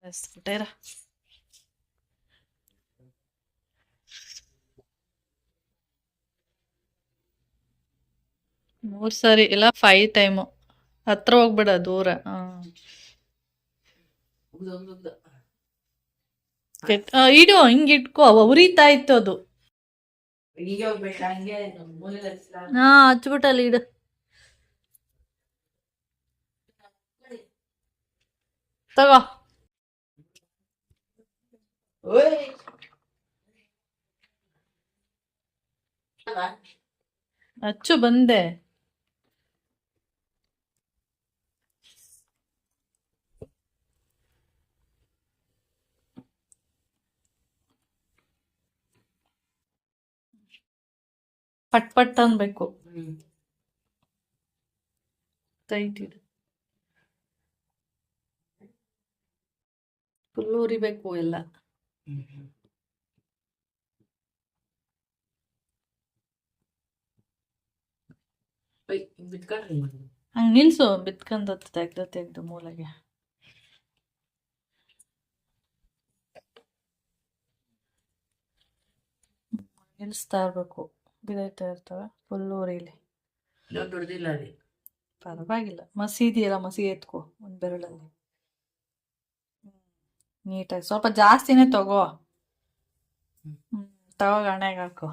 ಎಸ್ಬಿಟ್ಟೇರ 3 ಸಾರಿ ಇಲ್ಲ 5 ಟೈಮು ಹತ್ರ ಹೋಗ್ಬೇಡ ದೂರ ಇಡು ಹಿಂಗೆ ಇಟ್ಕೋ ಉರಿತಾ ಇತ್ತು ಅದು ಹಚ್ಬಿಟ್ಟಲ್ಲಿ ಇಡು ತಗೋ ಹಚ್ಚು ಬಂದೆ ಪಟ್ ಪಟ್ ಅನ್ಬೇಕು ಟೈಟ್ ಇಡು ಫುಲ್ ಉರಿಬೇಕು ಎಲ್ಲ ಹಂಗೆ ನಿಲ್ಸು ಬಿತ್ಕೊಂಡ ತೆಗ್ದು ಮೂಲೆಗೆ ನಿಲ್ಲಿಸ್ತಾ ಇರ್ಬೇಕು ಬಿದೈತಾ ಇರ್ತವೆ ಫುಲ್ ಉರಿಲಿ ಪರವಾಗಿಲ್ಲ ಮಸೀದಿ ಎತ್ಕೋ ಒಂದು ಬೆರಳಲ್ಲಿ ನೀಟಾಗಿ ಸ್ವಲ್ಪ ಜಾಸ್ತಿನೇ ತಗೋ ತಗೋ ಗಣೆಗೆ ಹಾಕೋ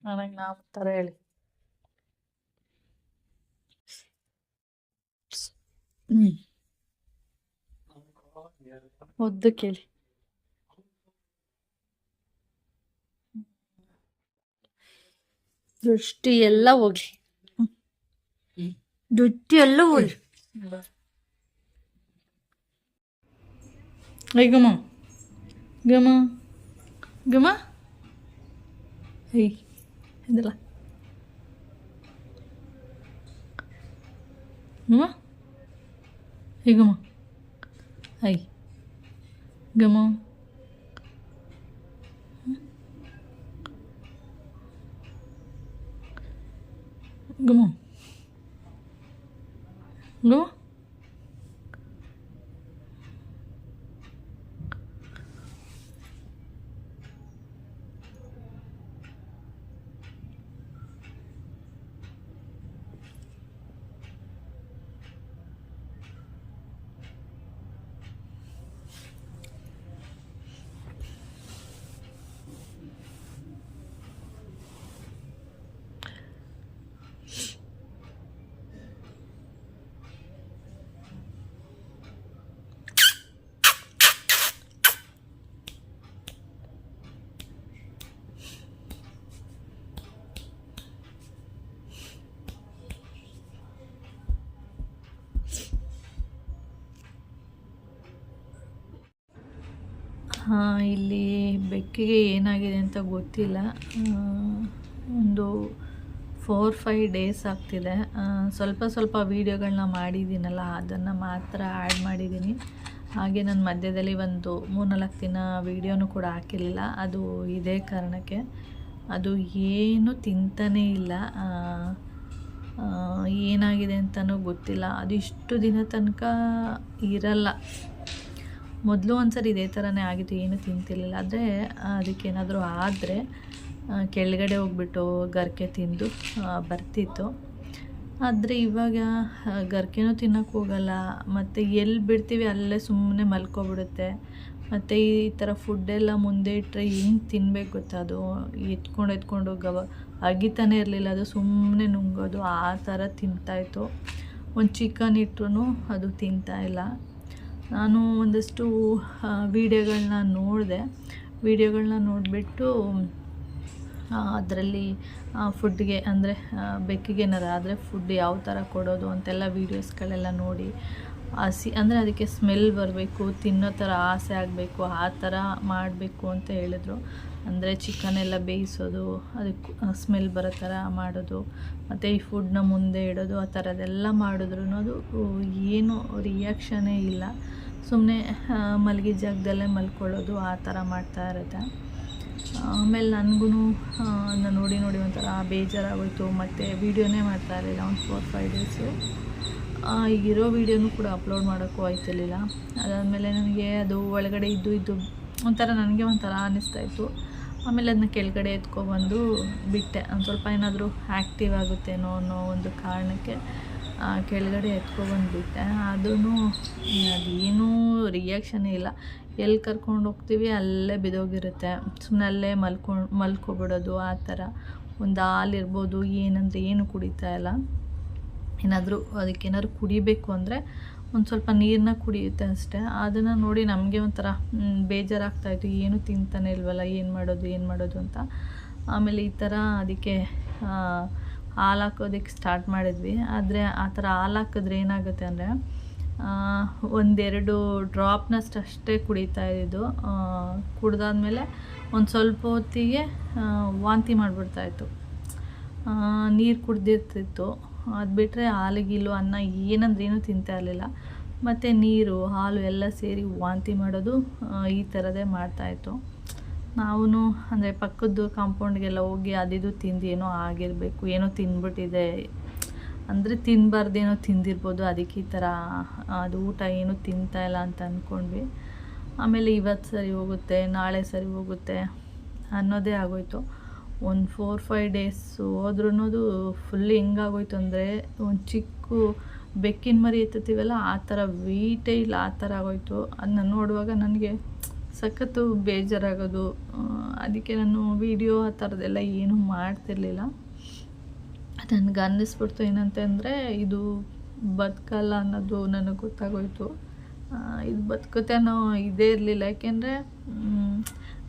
ನನಗೆ ನಾವು ಥರ ಹೇಳಿ ಒದ್ದು ಕೇಳಿ ದೃಷ್ಟಿ ಎಲ್ಲ ಹೋಗ್ಲಿ ದೃಷ್ಟಿ ಎಲ್ಲ ಹೋಗ್ಲಿ ಗಮ ಗಮ ಗಮ ಇದಲ್ಲ ಗಮ ಗಮ ಐ ಗಮ ಗಮ ಗಮ ಇಲ್ಲಿ ಬೆಕ್ಕಿಗೆ ಏನಾಗಿದೆ ಅಂತ ಗೊತ್ತಿಲ್ಲ. ಒಂದು 4-5 ಡೇಸ್ ಆಗ್ತಿದೆ. ಸ್ವಲ್ಪ ವೀಡಿಯೋಗಳನ್ನ ಮಾಡಿದ್ದೀನಲ್ಲ, ಅದನ್ನು ಮಾತ್ರ ಆ್ಯಡ್ ಮಾಡಿದ್ದೀನಿ. ಹಾಗೆ ನಾನು ಮಧ್ಯದಲ್ಲಿ ಒಂದು 3-4 ದಿನ ವೀಡಿಯೋನೂ ಕೂಡ ಹಾಕಿರಲಿಲ್ಲ. ಅದು ಇದೇ ಕಾರಣಕ್ಕೆ. ಅದು ಏನು ತಿಂತಾನೇ ಇಲ್ಲ. ಏನಾಗಿದೆ ಅಂತಲೂ ಗೊತ್ತಿಲ್ಲ. ಅದು ಇಷ್ಟು ದಿನ ತನಕ ಇರಲ್ಲ. ಮೊದಲು ಒಂದ್ಸರಿ ಇದೇ ಥರನೇ ಆಗಿತ್ತು, ಏನು ತಿಂತಿರ್ಲಿಲ್ಲ. ಆದರೆ ಅದಕ್ಕೇನಾದರೂ ಆದರೆ ಕೆಳಗಡೆ ಹೋಗ್ಬಿಟ್ಟು ಗರಿಕೆ ತಿಂದು ಬರ್ತಿತ್ತು. ಆದರೆ ಇವಾಗ ಗರಿಕೆನೂ ತಿನ್ನೋಕ್ಕೆ ಹೋಗಲ್ಲ, ಮತ್ತು ಎಲ್ಲಿ ಬಿಡ್ತೀವಿ ಅಲ್ಲೇ ಸುಮ್ಮನೆ ಮಲ್ಕೊಬಿಡುತ್ತೆ. ಮತ್ತು ಈ ಥರ ಫುಡ್ಡೆಲ್ಲ ಮುಂದೆ ಇಟ್ಟರೆ ಏನು ತಿನ್ಬೇಕು ಗೊತ್ತಾ, ಅದು ಎತ್ಕೊಂಡು ಅಗಿತಾನೆ ಇರಲಿಲ್ಲ. ಅದು ಸುಮ್ಮನೆ ನುಂಗೋದು, ಆ ಥರ ತಿಂತಾಯಿತ್ತು. ಒಂದು ಚಿಕನ್ ಇಟ್ಟರು ಅದು ತಿಂತಾಯಿಲ್ಲ. ನಾನು ಒಂದಷ್ಟು ವೀಡಿಯೋಗಳನ್ನ ನೋಡಿದೆ. ವೀಡಿಯೋಗಳನ್ನ ನೋಡಿಬಿಟ್ಟು ಅದರಲ್ಲಿ ಫುಡ್ಗೆ ಅಂದರೆ ಬೆಕ್ಕಿಗೆ ಏನಾರು ಆದರೆ ಫುಡ್ ಯಾವ ಥರ ಕೊಡೋದು ಅಂತೆಲ್ಲ ವೀಡಿಯೋಸ್ಗಳೆಲ್ಲ ನೋಡಿ ಅಂದರೆ ಅದಕ್ಕೆ ಸ್ಮೆಲ್ ಬರಬೇಕು, ತಿನ್ನೋ ಥರ ಆಸೆ ಆಗಬೇಕು, ಆ ಥರ ಮಾಡಬೇಕು ಅಂತ ಹೇಳಿದ್ರು. ಅಂದರೆ ಚಿಕನೆಲ್ಲ ಬೇಯಿಸೋದು, ಅದಕ್ಕೆ ಸ್ಮೆಲ್ ಬರೋ ಥರ ಮಾಡೋದು, ಮತ್ತು ಈ ಫುಡ್ನ ಮುಂದೆ ಇಡೋದು, ಆ ಥರದ್ದೆಲ್ಲ ಮಾಡಿದ್ರು ಅದು ಏನು ರಿಯಾಕ್ಷನೇ ಇಲ್ಲ. ಸುಮ್ಮನೆ ಮಲಗಿದ ಜಾಗದಲ್ಲೇ ಮಲ್ಕೊಳ್ಳೋದು, ಆ ಥರ ಮಾಡ್ತಾ ಇರುತ್ತೆ. ಆಮೇಲೆ ನನಗೂ ನೋಡಿ ಒಂಥರ ಬೇಜಾರಾಗೋಯಿತು. ಮತ್ತು ವೀಡಿಯೋನೇ ಮಾಡ್ತಾ ಇರಲಿಲ್ಲ ಒಂದು 4-5 ಡೇಸು. ಈಗಿರೋ ವೀಡಿಯೋನೂ ಕೂಡ ಅಪ್ಲೋಡ್ ಮಾಡೋಕ್ಕೂ ಆಯ್ತಿರಲಿಲ್ಲ. ಅದಾದಮೇಲೆ ನನಗೆ ಅದು ಒಳಗಡೆ ಇದ್ದು ಒಂಥರ ನನಗೆ ಒಂಥರ ಅನ್ನಿಸ್ತಾಯಿತ್ತು. ಆಮೇಲೆ ಅದನ್ನ ಕೆಳಗಡೆ ಎತ್ಕೊಬಂದು ಬಿಟ್ಟೆ. ಒಂದು ಸ್ವಲ್ಪ ಏನಾದರೂ ಆ್ಯಕ್ಟಿವ್ ಆಗುತ್ತೇನೋ ಅನ್ನೋ ಒಂದು ಕಾರಣಕ್ಕೆ ಕೆಳಗಡೆ ಎತ್ಕೊಬಂದುಬಿಟ್ಟೆ. ಅದೂ ಅದೇನೂ ರಿಯಾಕ್ಷನೇ ಇಲ್ಲ. ಎಲ್ಲಿ ಕರ್ಕೊಂಡು ಹೋಗ್ತೀವಿ ಅಲ್ಲೇ ಬಿದ್ದೋಗಿರುತ್ತೆ. ಸುಮ್ಮನೆ ಅಲ್ಲೇ ಮಲ್ಕೊಬಿಡೋದು ಆ ಥರ. ಒಂದು ಹಾಲಿರ್ಬೋದು, ಏನಂದರೆ ಏನು ಕುಡಿತಾ ಇಲ್ಲ. ಅದಕ್ಕೇನಾದ್ರು ಕುಡಿಬೇಕು ಅಂದರೆ ಒಂದು ಸ್ವಲ್ಪ ನೀರನ್ನ ಕುಡಿಯುತ್ತೆ ಅಷ್ಟೇ. ಅದನ್ನು ನೋಡಿ ನಮಗೆ ಒಂಥರ ಬೇಜಾರಾಗ್ತಾಯಿತ್ತು, ಏನು ತಿಂತಾನೆ ಇಲ್ವಲ್ಲ, ಏನು ಮಾಡೋದು ಅಂತ. ಆಮೇಲೆ ಈ ಥರ ಅದಕ್ಕೆ ಹಾಲು ಹಾಕೋದಕ್ಕೆ ಸ್ಟಾರ್ಟ್ ಮಾಡಿದ್ವಿ. ಆದರೆ ಆ ಥರ ಹಾಲು ಹಾಕಿದ್ರೆ ಏನಾಗುತ್ತೆ ಅಂದರೆ 1-2 ಡ್ರಾಪ್ನಷ್ಟು ಅಷ್ಟೇ ಕುಡಿತಾ ಇದ್ದು. ಕುಡ್ದಾದ್ಮೇಲೆ ಒಂದು ಸ್ವಲ್ಪ ಹೊತ್ತಿಗೆ ವಾಂತಿ ಮಾಡಿಬಿಡ್ತಾಯಿತ್ತು. ನೀರು ಕುಡ್ದಿರ್ತಿತ್ತು. ಅದು ಬಿಟ್ಟರೆ ಹಾಲು ಅನ್ನ ಏನಂದ್ರೇನು ತಿಂತಾ ಇರಲಿಲ್ಲ. ಮತ್ತು ನೀರು ಹಾಲು ಎಲ್ಲ ಸೇರಿ ವಾಂತಿ ಮಾಡೋದು ಈ ಥರದೇ ಮಾಡ್ತಾಯಿತ್ತು. ನಾವೂ ಅಂದರೆ ಪಕ್ಕದ್ದು ಕಾಂಪೌಂಡ್ಗೆಲ್ಲ ಹೋಗಿ ಅದಿದು ತಿಂದು ಏನೋ ಆಗಿರಬೇಕು, ಏನೋ ತಿಂದ್ಬಿಟ್ಟಿದೆ ಅಂದರೆ ತಿನ್ನಬಾರ್ದೇನೋ ತಿಂದಿರ್ಬೋದು. ಅದಕ್ಕೆ ಈ ಥರ ಅದು ಊಟ ಏನೂ ತಿಂತಾಯಿಲ್ಲ ಅಂತ ಅಂದ್ಕೊಂಡ್ವಿ. ಆಮೇಲೆ ಇವತ್ತು ಸರಿ ಹೋಗುತ್ತೆ, ನಾಳೆ ಸರಿ ಹೋಗುತ್ತೆ ಅನ್ನೋದೇ ಆಗೋಯ್ತು. ಒಂದು 4-5 ಡೇಸ್ ಹೋದ್ರೂ ಫುಲ್ ಹೆಂಗಾಗೋಯ್ತು ಅಂದರೆ ಒಂದು ಚಿಕ್ಕ ಬೆಕ್ಕಿನ ಮರಿ ಎತ್ತುತ್ತೀವಲ್ಲ ಆ ಥರ ವೆಯ್ಟೇ ಇಲ್ಲ, ಆ ಥರ ಆಗೋಯ್ತು. ಅದನ್ನ ನೋಡುವಾಗ ನನಗೆ ಸಖತ್ತು ಬೇಜಾರಾಗೋದು. ಅದಕ್ಕೆ ನಾನು ವೀಡಿಯೋ ಆ ಥರದ್ದೆಲ್ಲ ಏನೂ ಮಾಡ್ತಿರ್ಲಿಲ್ಲ. ನನಗೆ ಅನ್ನಿಸ್ಬಿಡ್ತು ಏನಂತಂದರೆ ಇದು ಬದುಕಲ್ಲ ಅನ್ನೋದು ನನಗೆ ಗೊತ್ತಾಗೋಯ್ತು. ಇದು ಬದುಕುತ್ತೆ ಅನ್ನೋ ಇದೇ ಇರಲಿಲ್ಲ. ಯಾಕೆಂದರೆ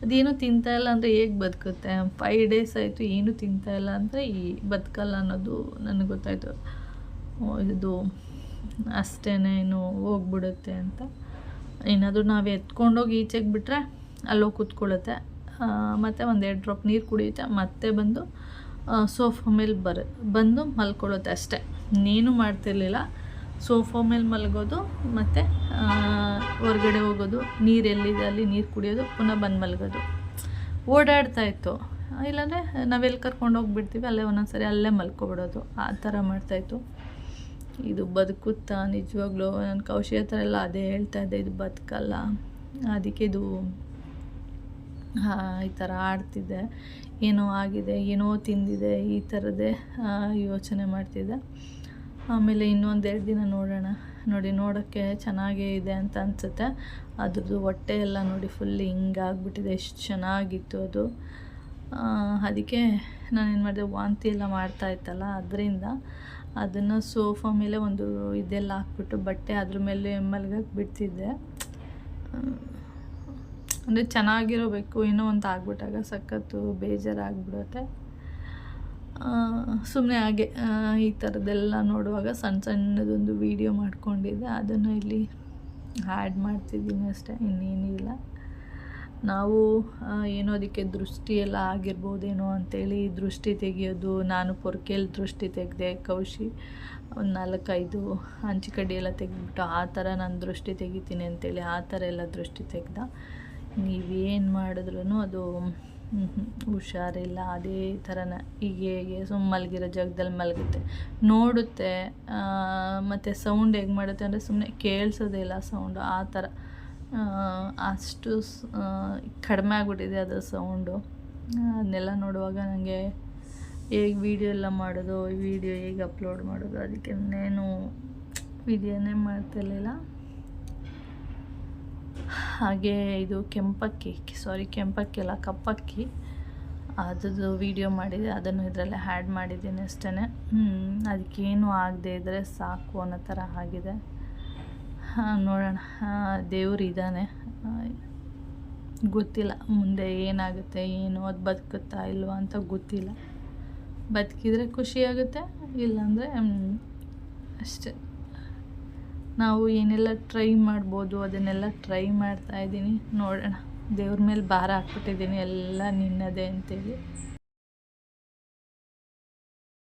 ಅದೇನು ತಿಂತಾಯಿಲ್ಲ ಅಂದರೆ ಹೇಗೆ ಬದುಕುತ್ತೆ? 5 ಡೇಸ್ ಆಯಿತು ಏನೂ ತಿಂತಾಯಿಲ್ಲ ಅಂದರೆ ಬದುಕಲ್ಲ ಅನ್ನೋದು ನನಗೆ ಗೊತ್ತಾಯಿತು. ಇದು ಅಷ್ಟೇನೇನು ಹೋಗ್ಬಿಡುತ್ತೆ ಅಂತ. ಏನಾದರೂ ನಾವು ಎತ್ಕೊಂಡೋಗಿ ಈಚೆಗೆ ಬಿಟ್ಟರೆ ಅಲ್ಲೋಗಿ ಕೂತ್ಕೊಳ್ಳುತ್ತೆ. ಮತ್ತು 1-2 ಡ್ರಾಪ್ ನೀರು ಕುಡಿಯುತ್ತೆ. ಮತ್ತೆ ಬಂದು ಸೋಫಾ ಮೇಲೆ ಬಂದು ಮಲ್ಕೊಳ್ಳುತ್ತೆ ಅಷ್ಟೇ. ಇನ್ನೇನು ಮಾಡ್ತಿರ್ಲಿಲ್ಲ. ಸೋಫಾ ಮೇಲೆ ಮಲಗೋದು, ಮತ್ತು ಹೊರಗಡೆ ಹೋಗೋದು, ನೀರು ಎಲ್ಲಿದೆ ಅಲ್ಲಿ ನೀರು ಕುಡಿಯೋದು, ಪುನಃ ಬಂದು ಮಲಗೋದು. ಓಡಾಡ್ತಾಯಿತ್ತು. ಇಲ್ಲಾಂದರೆ ನಾವೆಲ್ಲಿ ಕರ್ಕೊಂಡು ಹೋಗ್ಬಿಡ್ತೀವಿ ಅಲ್ಲೇ ಒಂದೊಂದು ಸರಿ ಅಲ್ಲೇ ಮಲ್ಕೊಬಿಡೋದು. ಆ ಥರ ಮಾಡ್ತಾಯಿತ್ತು. ಇದು ಬದುಕುತ್ತಾ ನಿಜವಾಗ್ಲೂ? ನನ್ನ ಕೌಶಿ ಹತ್ರ ಎಲ್ಲ ಅದೇ ಹೇಳ್ತಾಯಿದ್ದೆ, ಇದು ಬದುಕಲ್ಲ. ಅದಕ್ಕೆ ಇದು ಈ ಥರ ಆಡ್ತಿದ್ದೆ. ಏನೋ ಆಗಿದೆ, ಏನೋ ತಿಂದಿದೆ, ಈ ಥರದ್ದೇ ಯೋಚನೆ ಮಾಡ್ತಿದ್ದೆ. ಆಮೇಲೆ ಇನ್ನೊಂದೆರಡು ದಿನ ನೋಡೋಕ್ಕೆ ಚೆನ್ನಾಗೇ ಇದೆ ಅಂತ ಅನಿಸುತ್ತೆ. ಅದ್ರದ್ದು ಹೊಟ್ಟೆ ಎಲ್ಲ ನೋಡಿ ಫುಲ್ ಹಿಂಗಾಗ್ಬಿಟ್ಟಿದೆ. ಎಷ್ಟು ಚೆನ್ನಾಗಿತ್ತು ಅದು. ಅದಕ್ಕೆ ನಾನೇನು ಮಾಡಿದೆ, ವಾಂತಿ ಎಲ್ಲ ಮಾಡ್ತಾಯಿತ್ತಲ್ಲ, ಅದರಿಂದ ಅದನ್ನು ಸೋಫಾ ಮೇಲೆ ಒಂದು ಇದೆಲ್ಲ ಹಾಕ್ಬಿಟ್ಟು ಬಟ್ಟೆ ಅದ್ರ ಮೇಲೆ ಮಲ್ಗಕ್ಕೆ ಬಿಡ್ತಿದ್ದೆ. ಅಂದರೆ ಚೆನ್ನಾಗಿರಬೇಕು, ಏನೋ ಒಂದು ಆಗ್ಬಿಟ್ಟಾಗ ಸಖತ್ತು ಬೇಜಾರಾಗ್ಬಿಡುತ್ತೆ. ಸುಮ್ಮನೆ ಹಾಗೆ ಈ ಥರದ್ದೆಲ್ಲ ನೋಡುವಾಗ ಸಣ್ಣದೊಂದು ವೀಡಿಯೋ ಮಾಡ್ಕೊಂಡಿದ್ದೆ. ಅದನ್ನು ಇಲ್ಲಿ ಆ್ಯಡ್ ಮಾಡ್ತಿದ್ದೀನಿ ಅಷ್ಟೇ, ಇನ್ನೇನಿಲ್ಲ. ನಾವು ಏನೋ ಅದಕ್ಕೆ ದೃಷ್ಟಿ ಎಲ್ಲ ಆಗಿರ್ಬೋದೇನೋ ಅಂಥೇಳಿ ದೃಷ್ಟಿ ತೆಗಿಯೋದು. ನಾನು ಪೊರ್ಕೆಯಲ್ಲಿ ದೃಷ್ಟಿ ತೆಗೆದೆ, ಕೌಶಿ ಒಂದು 4-5 ಹಂಚಿಕಡ್ಡಿ ಎಲ್ಲ ತೆಗೆದ್ಬಿಟ್ಟು ಆ ಥರ ನಾನು ದೃಷ್ಟಿ ತೆಗಿತೀನಿ ಅಂತೇಳಿ ಆ ಥರ ಎಲ್ಲ ದೃಷ್ಟಿ ತೆಗೆದ. ನೀವೇನು ಮಾಡಿದ್ರೂ ಅದು ಹುಷಾರಿಲ್ಲ. ಅದೇ ಥರನೇ ಹೀಗೆ ಮಲಗಿರೋ ಜಾಗದಲ್ಲಿ ಮಲಗುತ್ತೆ, ನೋಡುತ್ತೆ. ಮತ್ತು ಸೌಂಡ್ ಹೇಗೆ ಮಾಡುತ್ತೆ ಅಂದರೆ ಸುಮ್ಮನೆ ಕೇಳಿಸೋದೇ ಇಲ್ಲ ಸೌಂಡು. ಆ ಥರ ಅಷ್ಟು ಕಡಿಮೆ ಆಗಿಬಿಟ್ಟಿದೆ ಅದು ಸೌಂಡು. ಅದನ್ನೆಲ್ಲ ನೋಡುವಾಗ ನನಗೆ ಹೇಗೆ ವೀಡಿಯೋ ಎಲ್ಲ ಮಾಡೋದು, ವೀಡಿಯೋ ಹೇಗೆ ಅಪ್ಲೋಡ್ ಮಾಡೋದು, ಅದಕ್ಕೆ ನಾನು ವೀಡಿಯೋನೇ ಮಾಡ್ತಿರ್ಲಿಲ್ಲ. ಹಾಗೆ ಇದು ಕೆಂಪಕ್ಕಿ ಅಲ್ಲ, ಕಪ್ಪಕ್ಕಿ, ಅದ್ರದ್ದು ವೀಡಿಯೋ ಮಾಡಿದೆ. ಅದನ್ನು ಇದರಲ್ಲೇ ಆ್ಯಡ್ ಮಾಡಿದ್ದೀನಿ ಅಷ್ಟೇ. ಅದಕ್ಕೇನು ಆಗದೆ ಇದ್ದರೆ ಸಾಕು ಅನ್ನೋ ಥರ ಆಗಿದೆ. ನೋಡೋಣ, ದೇವ್ರು ಇದ್ದಾನೆ, ಗೊತ್ತಿಲ್ಲ ಮುಂದೆ ಏನಾಗುತ್ತೆ ಏನು, ಅದು ಬದುಕುತ್ತಾ ಇಲ್ವಾ ಅಂತ ಗೊತ್ತಿಲ್ಲ. ಬದುಕಿದ್ರೆ ಖುಷಿಯಾಗುತ್ತೆ, ಇಲ್ಲಾಂದರೆ ಅಷ್ಟೆ. ನಾವು ಏನೆಲ್ಲ ಟ್ರೈ ಮಾಡ್ಬೋದು ಅದನ್ನೆಲ್ಲ ಟ್ರೈ ಮಾಡ್ತಾಯಿದ್ದೀನಿ. ನೋಡೋಣ, ದೇವ್ರ ಮೇಲೆ ಭಾರ ಹಾಕ್ಬಿಟ್ಟಿದ್ದೀನಿ ಎಲ್ಲ ನಿನ್ನದೇ ಅಂತೇಳಿ.